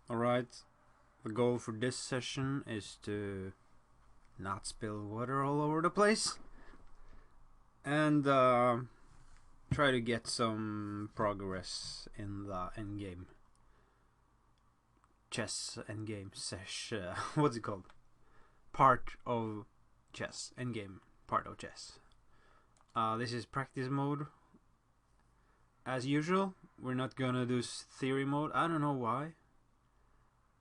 Alright, the goal for this session is to not spill water all over the place and try to get some progress in the endgame. Chess endgame sesh. What's it called? Part of chess. Endgame part of chess. This is practice mode. As usual, we're not gonna do theory mode. I don't know why.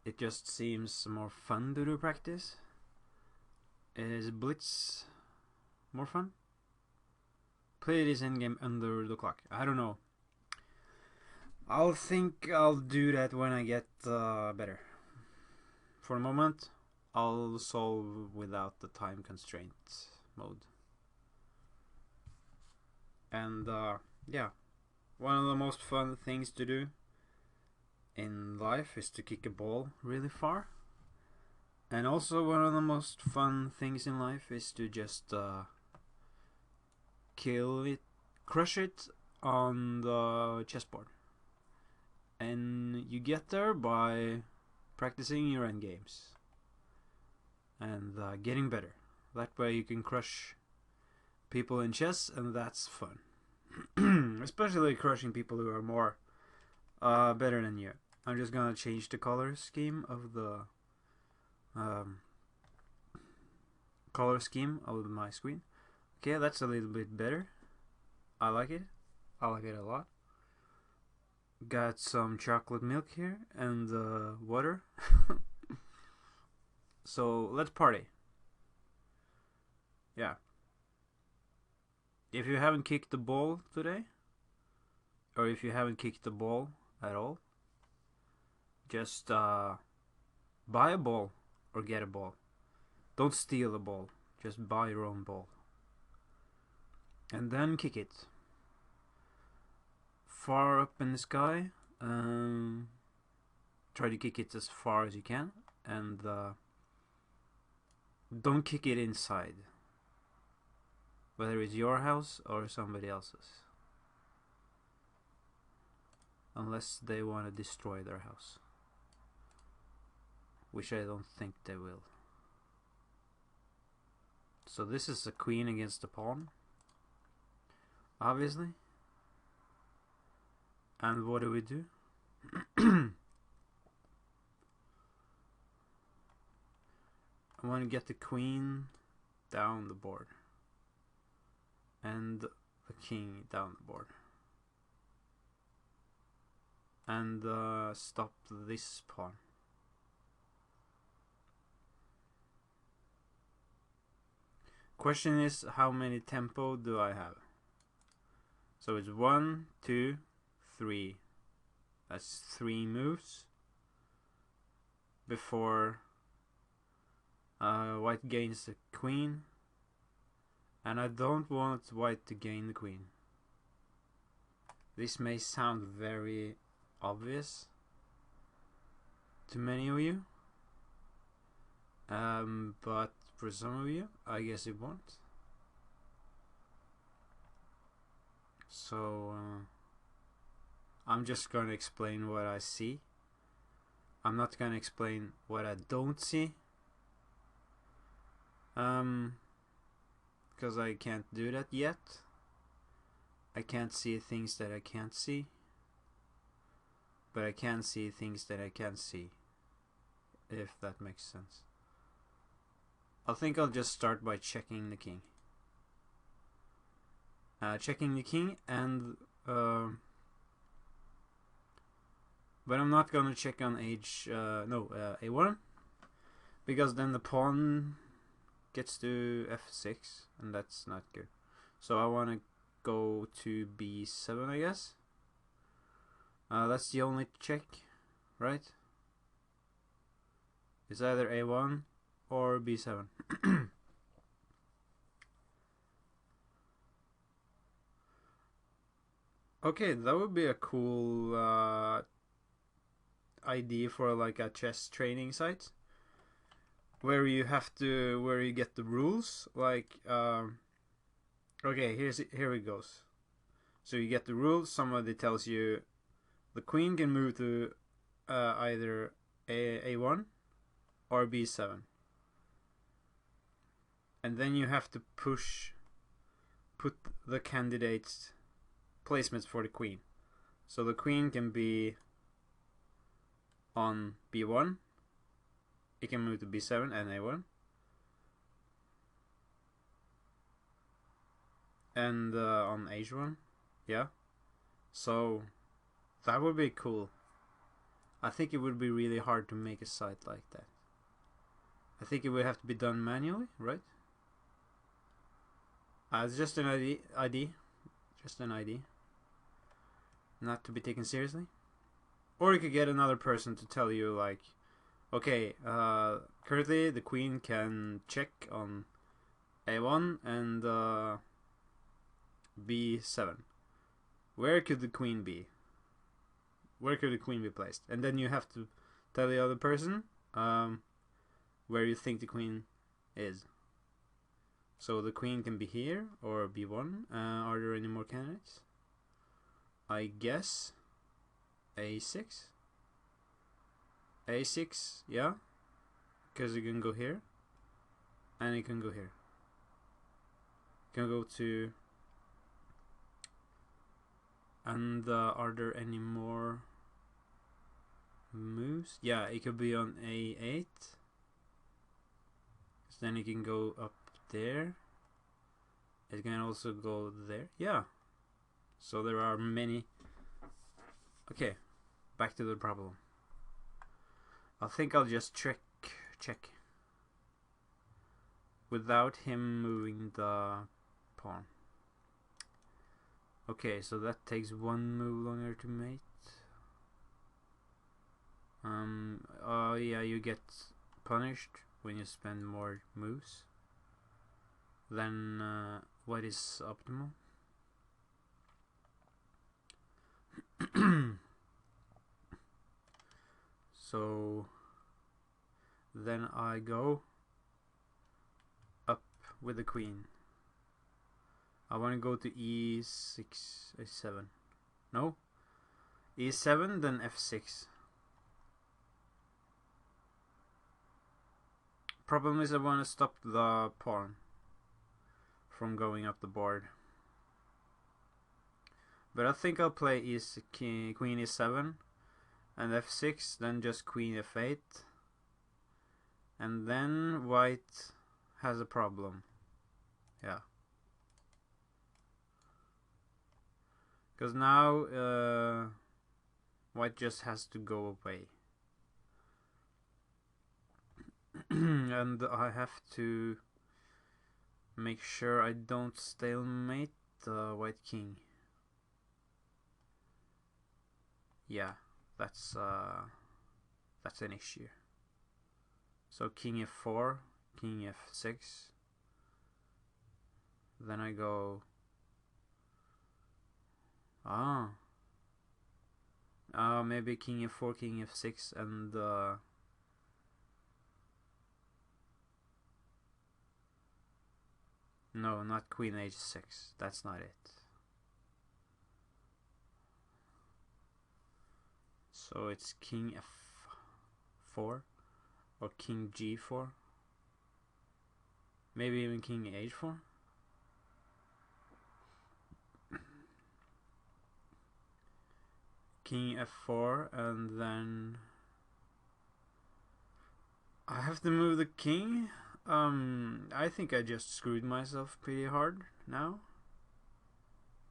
It just seems more fun to do practice. Is Blitz more fun? Play this endgame under the clock. I don't know. I'll think I'll do that when I get better. For the moment, I'll solve without the time constraint mode. And yeah, one of the most fun things to do in life is to kick a ball really far. And also one of the most fun things in life is to just crush it on the chessboard. And you get there by practicing your endgames and getting better. That way you can crush people in chess, and that's fun. Especially crushing people who are more better than you. I'm just gonna change the color scheme of the my screen. Okay, that's a little bit better. I like it. I like it a lot. Got some chocolate milk here and water. So let's party. Yeah. If you haven't kicked the ball today, or if you haven't kicked the ball at all, just buy a ball or get a ball. Don't steal a ball. Just buy your own ball. And then kick it. Far up in the sky. Try to kick it as far as you can. And don't kick it inside. Whether it's your house or somebody else's. Unless they want to destroy their house. Which I don't think they will. So this is a queen against a pawn. Obviously. And what do we do? I want to get the queen down the board. And the king down the board. And stop this pawn. Question is, how many tempo do I have? So it's 1, 2, 3. That's 3 moves before white gains the queen. And I don't want white to gain the queen. This may sound very obvious to many of you. But for some of you, I guess it won't. So I'm just gonna explain what I see. I'm not gonna explain what I don't see. Because I can't do that yet. I can't see things that I can't see. But I can see things that I can't see. If that makes sense. I think I'll just start by checking the king. Checking the king and but I'm not gonna check on a1, because then the pawn gets to f6 and that's not good. So I want to go to b7, I guess. That's the only check, right? It's either a1 or b7. Okay, that would be a cool idea for like a chess training site, where you get the rules. Like, okay, here it goes. So you get the rules. Somebody tells you the queen can move to either A1 or B7. And then you have to put the candidates placements for the queen. So the queen can be on B1, it can move to B7 and A1, and on H1, yeah. So that would be cool. I think it would be really hard to make a site like that. I think it would have to be done manually, right? It's just an idea, just an idea, not to be taken seriously. Or you could get another person to tell you, like, okay, currently the queen can check on A1 and B7. Where could the queen be? Where could the queen be placed? And then you have to tell the other person where you think the queen is. So the queen can be here or B1. Are there any more candidates? I guess A6. A6, yeah. Because you can go here. And you can go here. You can go to... And are there any more moves? Yeah, it could be on A8. So then you can go up there. It can also go there. Yeah. So there are many. Okay, back to the problem. I think I'll just check without him moving the pawn. Okay, so that takes one move longer to mate. Yeah, you get punished when you spend more moves than what is optimal. So then I go up with the queen. I want to go to E6, A7. No? E7, then F6. Problem is I want to stop the pawn from going up the board. But I think I'll play queen E7 and F6, then just queen F8. And then white has a problem. Yeah. Because now white just has to go away. And I have to make sure I don't stalemate the white king. Yeah, that's an issue. So king F4, king F6. Then I go... maybe king F4, king F6, and no, not queen H6. That's not it. So it's king F4 or king G4. Maybe even king H4. King F4, and then I have to move the king. I think I just screwed myself pretty hard now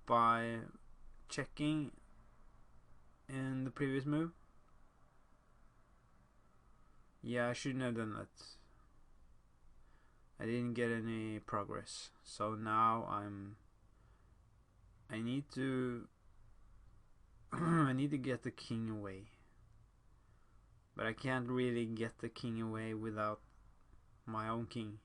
by checking in the previous move. Yeah, I shouldn't have done that. I didn't get any progress, so now I need to I need to get the king away, but I can't really get the king away without my own king.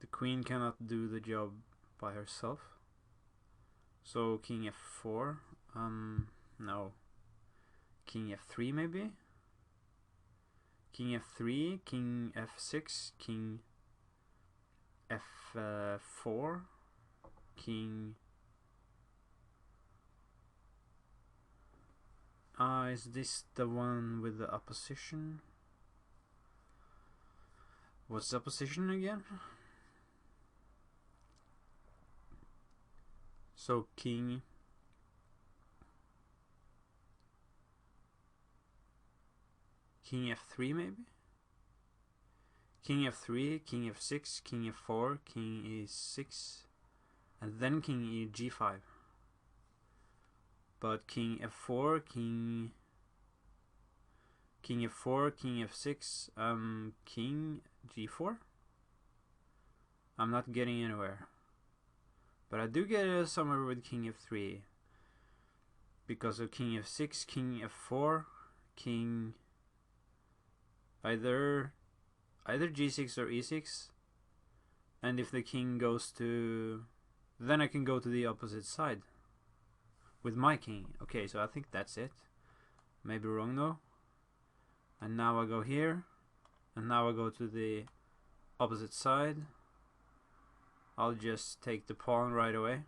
The queen cannot do the job by herself. So king F4, no, king F3 maybe. King F3, king F6, king F4, king... Is this the one with the opposition? What's the opposition again? So king f3 maybe? King f3, king f6, king f4, king e6, and then king g5. But king f4, king f4, king f6, king g4. I'm not getting anywhere. But I do get somewhere with king f3. Because of king f6, king f4, king either g6 or e6. And if the king goes to... then I can go to the opposite side with my king. Okay, so I think that's it. Maybe wrong though. And now I go here. And now I go to the opposite side. I'll just take the pawn right away.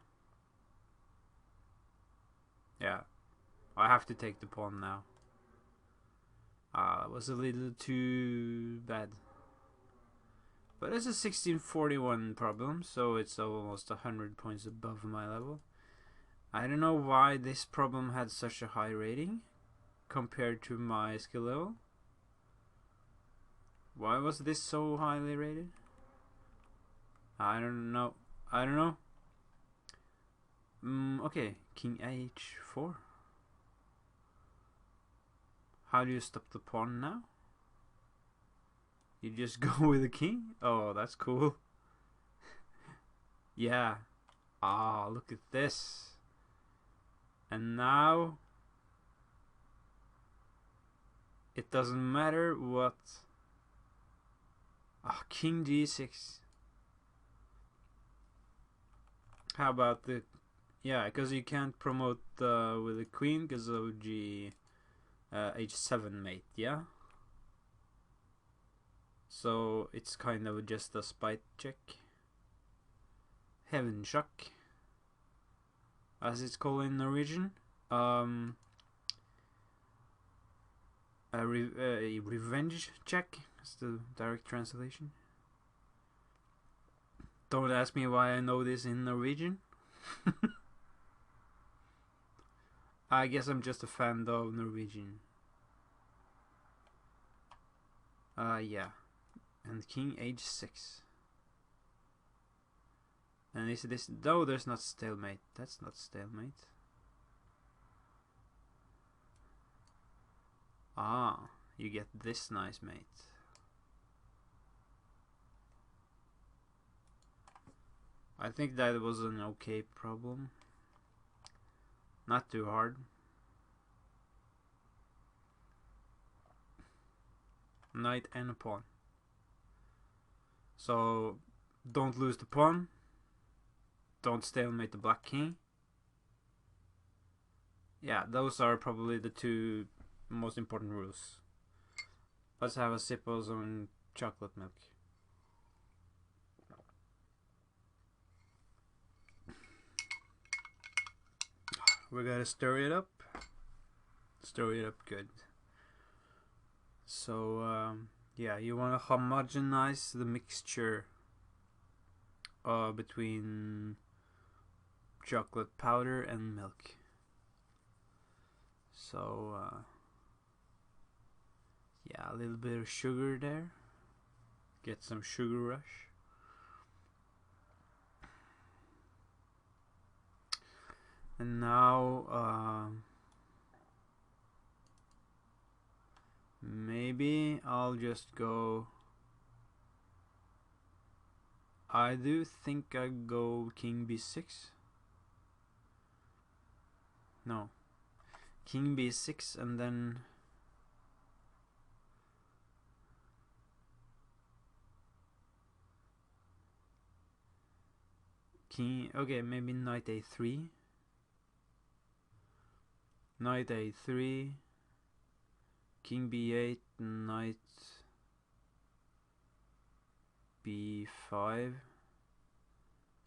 Yeah, I have to take the pawn now. That was a little too bad. But it's a 1641 problem, so it's almost 100 points above my level. I don't know why this problem had such a high rating compared to my skill level. Why was this so highly rated? I don't know. Okay, king h4. How do you stop the pawn now? You just go with the king? Oh, that's cool. Yeah. Ah, look at this. And now it doesn't matter what. Ah, king g6. How about the... yeah, because you can't promote with the queen because of h7 mate, yeah? So it's kind of just a spite check. Heaven shock, as it's called in Norwegian. A revenge check is the direct translation. Don't ask me why I know this in Norwegian. I guess I'm just a fan of Norwegian. Yeah. And king h6. And is this... no, there's not stalemate. That's not stalemate. Ah, you get this nice mate. I think that was an okay problem. Not too hard. Knight and a pawn. So, don't lose the pawn. Don't stalemate the black king. Yeah, those are probably the two most important rules. Let's have a sip of some chocolate milk. We gotta stir it up. Stir it up good. So, yeah, you wanna homogenize the mixture between chocolate powder and milk. So, yeah, a little bit of sugar there. Get some sugar rush. And now, maybe I'll just go... I do think I go king b6. No. King b6 and then... king... okay, maybe knight a3. Knight a3. King b8, knight b5.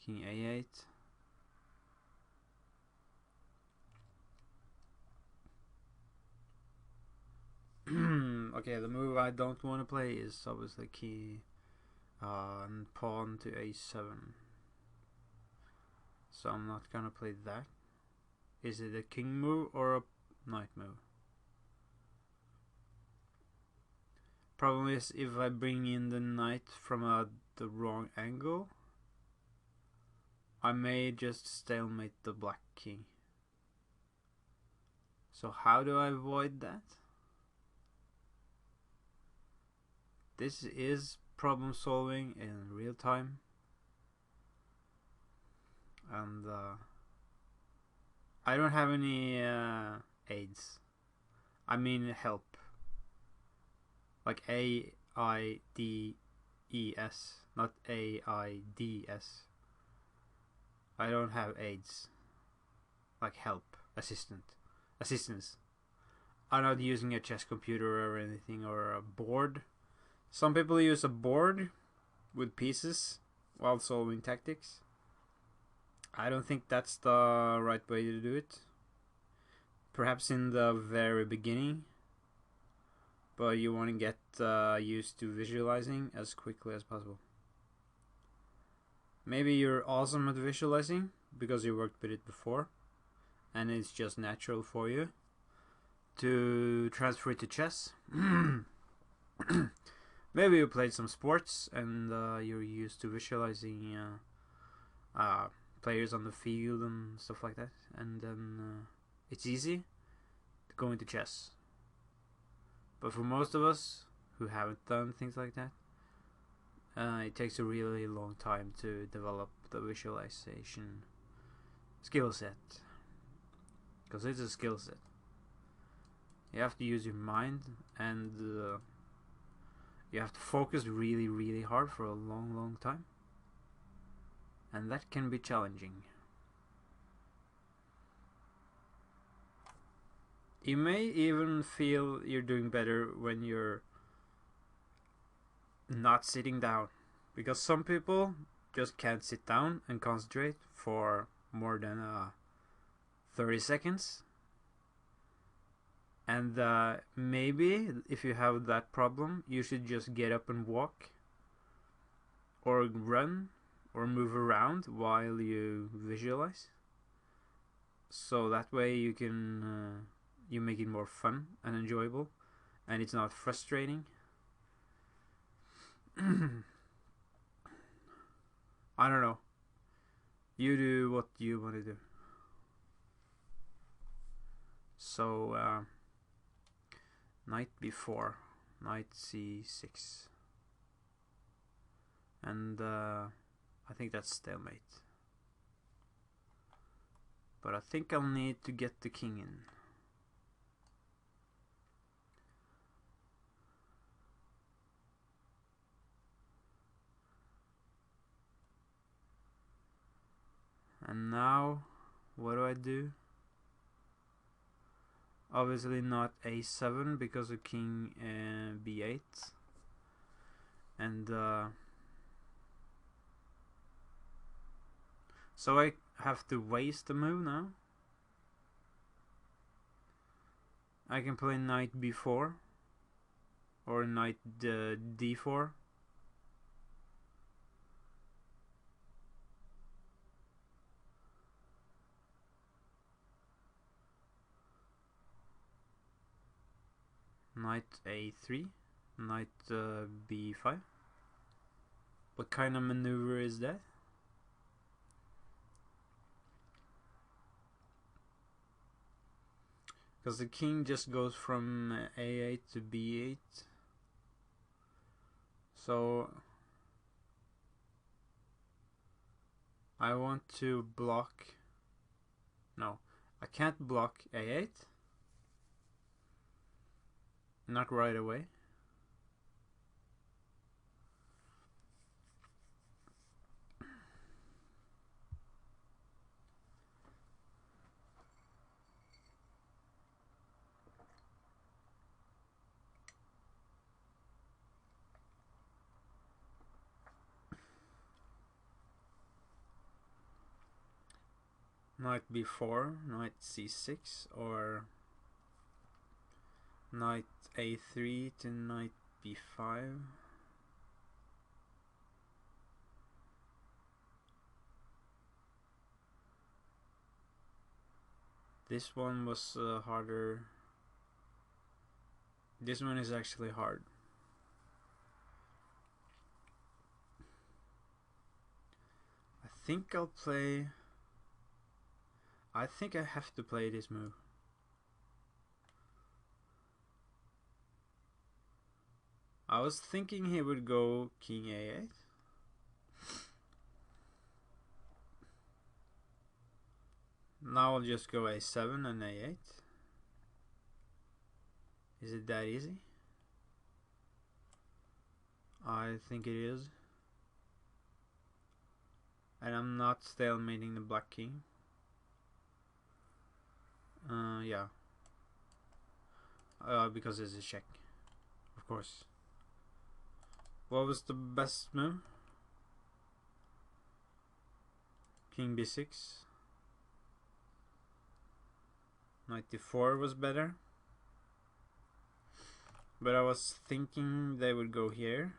King a8. Okay, the move I don't want to play is obviously key and pawn to a7. So I'm not gonna play that. Is it a king move or a knight move? Problem is, if I bring in the knight from the wrong angle, I may just stalemate the black king. So how do I avoid that? This is problem solving in real time, and I don't have any aids. I mean help. Like AIDS, not AIDS. I don't have aids. Like help, assistance. I'm not using a chess computer or anything or a board. Some people use a board with pieces while solving tactics. I don't think that's the right way to do it. Perhaps in the very beginning, but you want to get used to visualizing as quickly as possible. Maybe you're awesome at visualizing because you worked with it before and it's just natural for you to transfer it to chess. Maybe you played some sports and you're used to visualizing players on the field and stuff like that, and then it's easy to go into chess. But for most of us who haven't done things like that, it takes a really long time to develop the visualization skill set, because it's a skill set. You have to use your mind, and you have to focus really, really hard for a long, long time, and that can be challenging. You may even feel you're doing better when you're not sitting down, because some people just can't sit down and concentrate for more than 30 seconds. And maybe if you have that problem, you should just get up and walk or run or move around while you visualize, so that way you can you make it more fun and enjoyable, and it's not frustrating. I don't know. You do what you want to do. So knight b4, knight c6, and I think that's stalemate. But I think I'll need to get the king in. And now, what do? Obviously not a7 because of king b8. And so I have to waste a move now. I can play knight b4 or knight d4. Knight a3, knight b5. What kind of maneuver is that? Because the king just goes from a8 to b8. So I want to block. No, I can't block a8. Not right away. Knight b4, knight c6, or Knight a3 to knight b5. This one was harder. This one is actually hard. I think I'll play... I think I have to play this move. I was thinking he would go king a8. Now I'll just go a7 and a8. Is it that easy? I think it is. And I'm not stalemating the black king. Yeah. Because it's a check. Of course. What was the best move? King b6. Knight d4 was better. But I was thinking they would go here.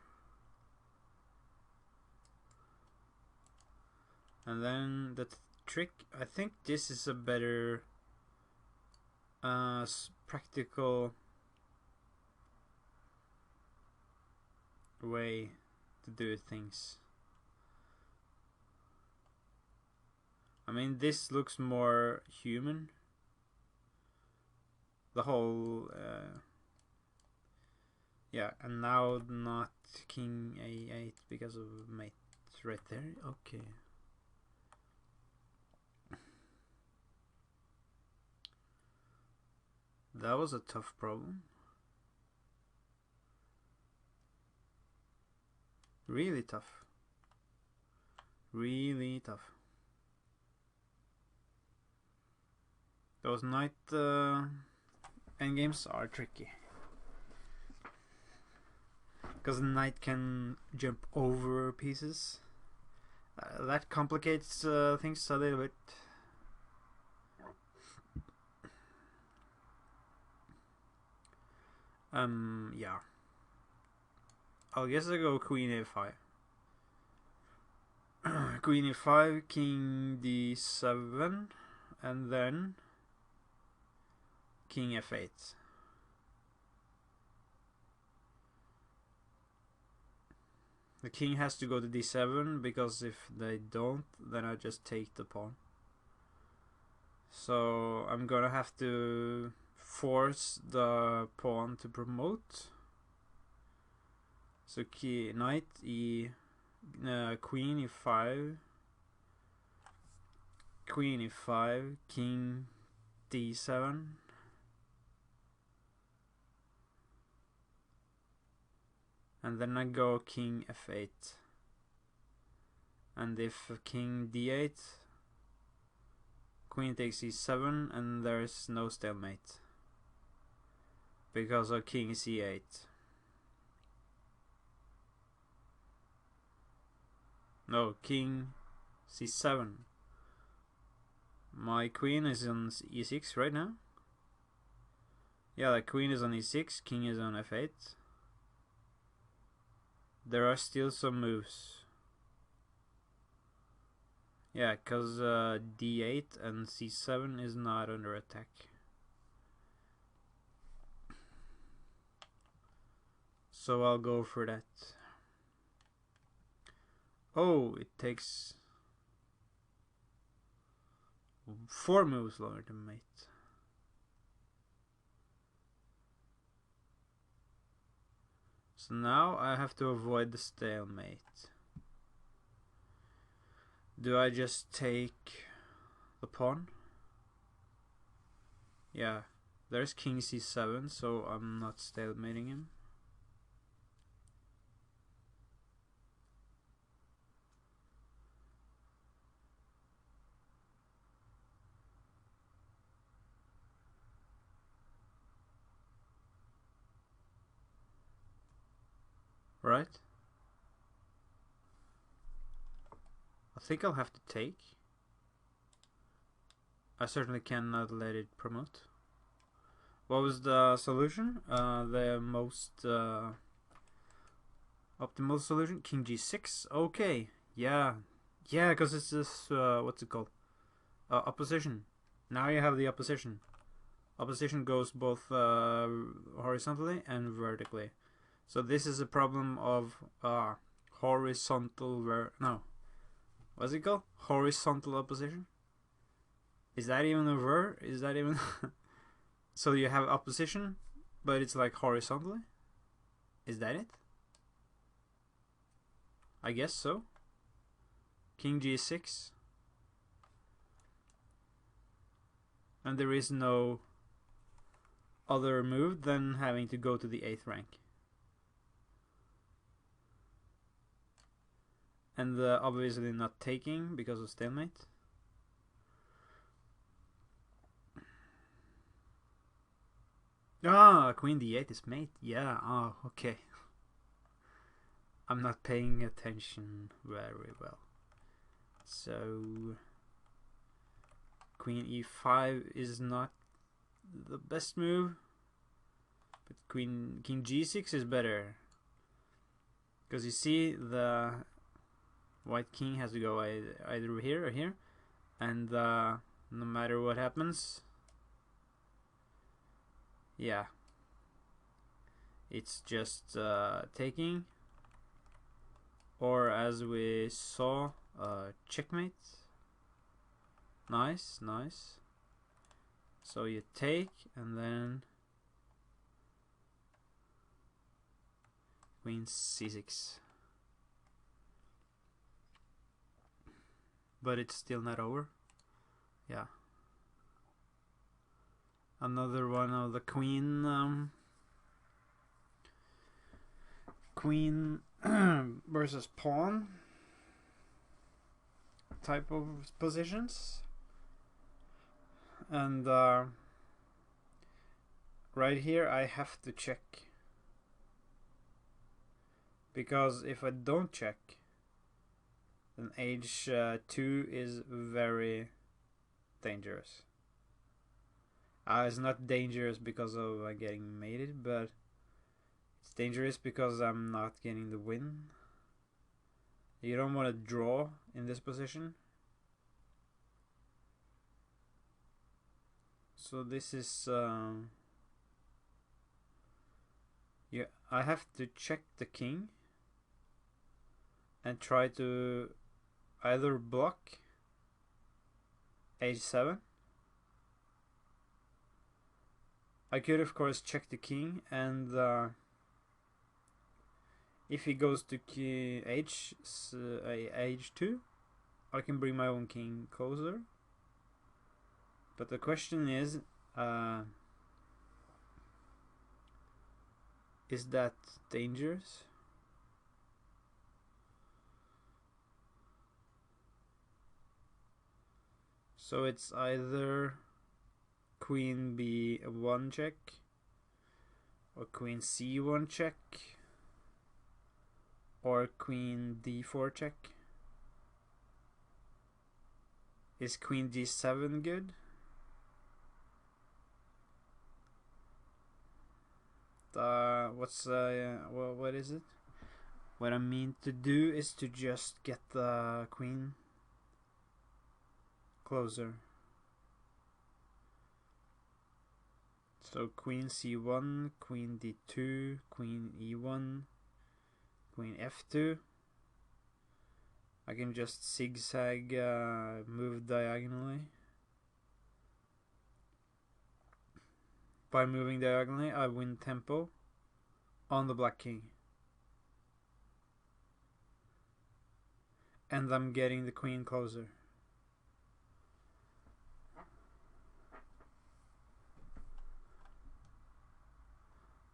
And then the trick, I think this is a better practical way to do things. I mean, this looks more human. The whole yeah, and now not king a8 because of mate right there. Okay. That was a tough problem. Really tough. Really tough. Those knight endgames are tricky. Because the knight can jump over pieces. That complicates things a little bit. Yeah. I guess I go queen a5. Queen e5, king d7, and then king f8. The king has to go to d7 because if they don't, then I just take the pawn. So I'm gonna have to force the pawn to promote. So knight e, queen e5, queen e5, king d7, and then I go king f8. And if king d8, queen takes e7, and there's no stalemate because of king c8. No, king c7. My queen is on e6 right now. Yeah, the queen is on e6, king is on f8. There are still some moves. Yeah, because d8 and c7 is not under attack. So I'll go for that. Oh, it takes 4 moves longer to mate. So now I have to avoid the stalemate. Do I just take the pawn? Yeah, there's king c7, so I'm not stalemating him. Right? I think I'll have to take. I certainly cannot let it promote. What was the solution? The most optimal solution? King g6. Okay. Yeah. Yeah, because it's this, what's it called? Opposition. Now you have the opposition. Opposition goes both horizontally and vertically. So this is a problem of horizontal no. What's it called? Horizontal opposition? Is that even a verb? Is that even... So you have opposition, but it's like horizontally? Is that it? I guess so. King g6. And there is no other move than having to go to the 8th rank. And obviously not taking because of stalemate. Ah, queen d8 is mate. Yeah, oh, okay. I'm not paying attention very well. So queen e5 is not the best move, but king g6 is better. Because you see, the white king has to go either here or here, and no matter what happens, yeah, it's just taking, or as we saw, checkmate. Nice, nice. So you take, and then queen c6. But it's still not over. Yeah. Another one of the queen queen versus pawn type of positions. And right here I have to check, because if I don't check, then h2 is very dangerous. It's not dangerous because of getting mated, but it's dangerous because I'm not getting the win. You don't want to draw in this position. So this is yeah, I have to check the king and try to either block h7. I could of course check the king, and if he goes to h2, I can bring my own king closer. But the question is that dangerous? So it's either queen b1 check or queen c1 check or queen d4 check. Is queen d7 good? What is it? What I mean to do is to just get the queen closer. So queen c1, queen d2, queen e1, queen f2. I can just zigzag move diagonally. By moving diagonally, I win tempo on the black king. And I'm getting the queen closer.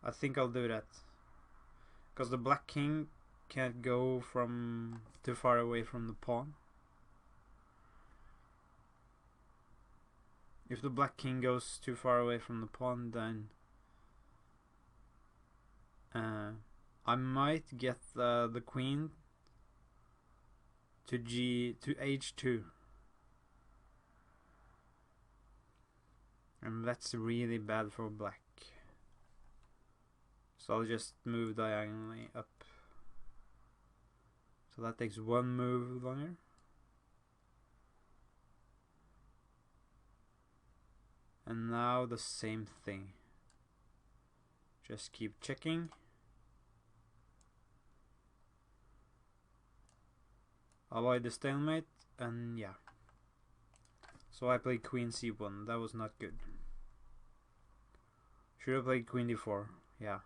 I think I'll do that. Because the black king can't go from too far away from the pawn. If the black king goes too far away from the pawn, then I might get the queen to h2, and that's really bad for black. So I'll just move diagonally up. So that takes one move longer. And now the same thing. Just keep checking. Avoid the stalemate, and yeah. So I played queen c1. That was not good. Should have played queen d4. Yeah.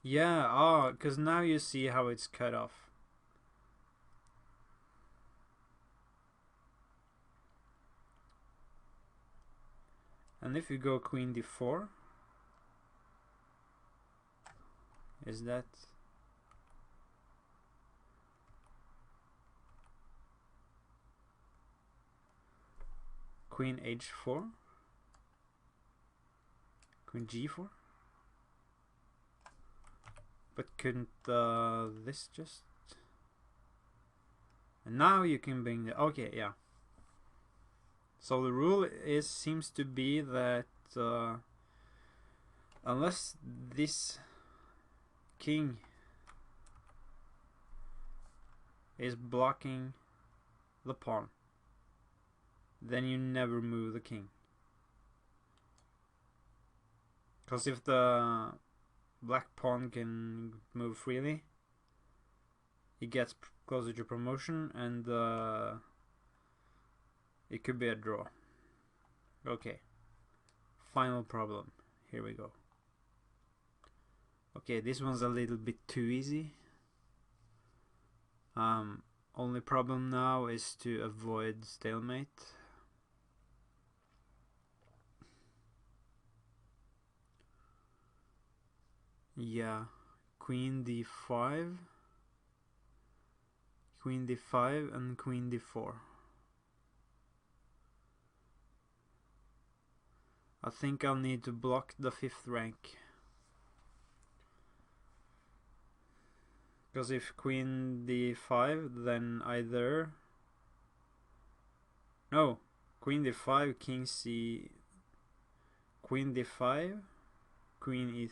Yeah, oh, because now you see how it's cut off. And if you go queen d4, is that... Queen h4? Queen g4? But couldn't this just... And now you can bring the... Okay, yeah. So the rule seems to be that unless this king is blocking the pawn, then you never move the king. Because if the black pawn can move freely, he gets closer to promotion, and it could be a draw. Okay. Final problem. Here we go. Okay, this one's a little bit too easy. Only problem now is to avoid stalemate. Yeah, queen d5, queen d5, and queen d4. I think I'll need to block the 5th rank. Because if queen d5, then either... No, queen d5, king c... Queen d5, queen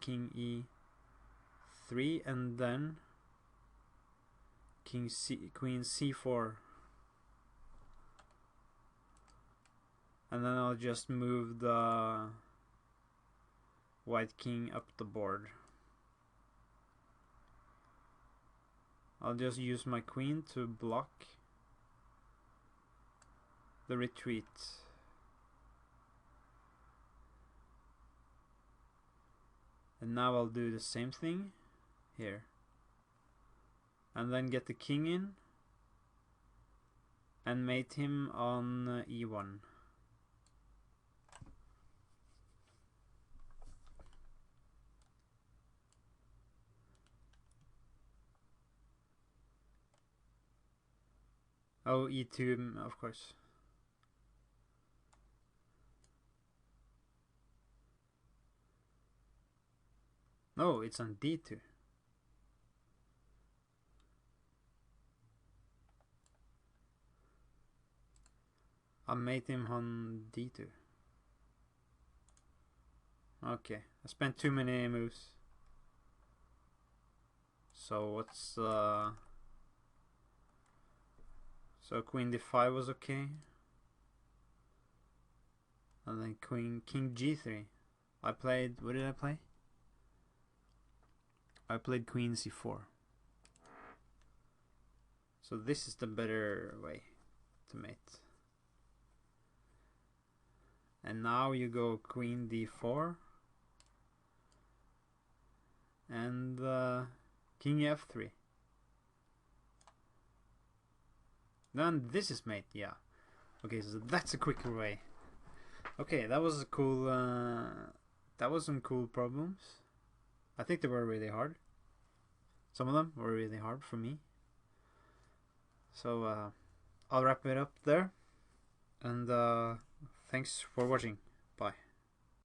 king e3, and then queen c4. And then I'll just move the white king up the board. I'll just use my queen to block the retreat. And now I'll do the same thing here. And then get the king in and mate him on e1. Oh, e2, of course. No, it's on d2. I made him on d2. Okay, I spent too many moves. So what's so queen d5 was okay. And then king g3. I played, what did I play? I played queen c4. So this is the better way to mate. And now you go queen d4 and king f3. Then this is mate, yeah. Okay, so that's a quicker way. Okay, that was a cool. That was some cool problems. I think they were really hard. Some of them were really hard for me. So I'll wrap it up there. And thanks for watching. Bye.